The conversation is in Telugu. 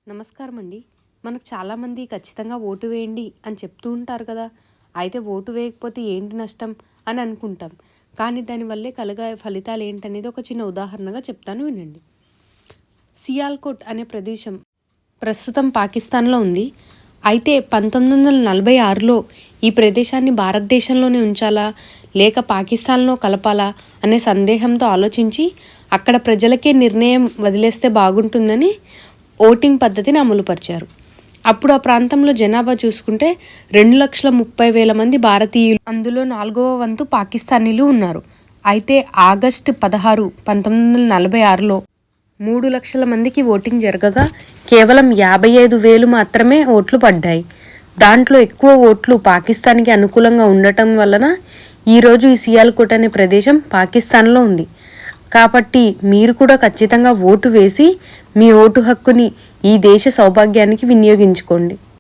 నమస్కారం అండి. మనకు చాలామంది ఖచ్చితంగా ఓటు వేయండి అని చెప్తూ ఉంటారు కదా! అయితే ఓటు వేయకపోతే ఏంటి నష్టం అని అనుకుంటాం. కానీ దానివల్లే కలిగే ఫలితాలు ఏంటనేది ఒక చిన్న ఉదాహరణగా చెప్తాను వినండి. సియాల్కోట్ అనే ప్రదేశం ప్రస్తుతం పాకిస్తాన్‌లో ఉంది. అయితే 1946లో ఈ ప్రదేశాన్ని భారతదేశంలోనే ఉంచాలా? లేక పాకిస్తాన్‌లో కలపాలా? అనే సందేహంతో ఆలోచించి అక్కడ ప్రజలకే నిర్ణయం వదిలేస్తే బాగుంటుందని ఓటింగ్ పద్ధతిని అమలుపరిచారు. అప్పుడు ఆ ప్రాంతంలో జనాభా చూసుకుంటే 2,30,000 మంది భారతీయులు, అందులో 4వ వంతు పాకిస్తానీలు ఉన్నారు. అయితే ఆగస్టు 16, 1946లో 3 లక్షల మందికి ఓటింగ్ జరగగా కేవలం 55,000 మాత్రమే ఓట్లు పడ్డాయి. దాంట్లో ఎక్కువ ఓట్లు పాకిస్తాన్కి అనుకూలంగా ఉండటం వలన ఈరోజు ఈ సియాల్కోట్ అనే ప్రదేశం పాకిస్తాన్లో ఉంది. కాబట్టి మీరు కూడా ఖచ్చితంగా ఓటు వేసి మీ ఓటు హక్కుని ఈ దేశ సౌభాగ్యానికి వినియోగించుకోండి.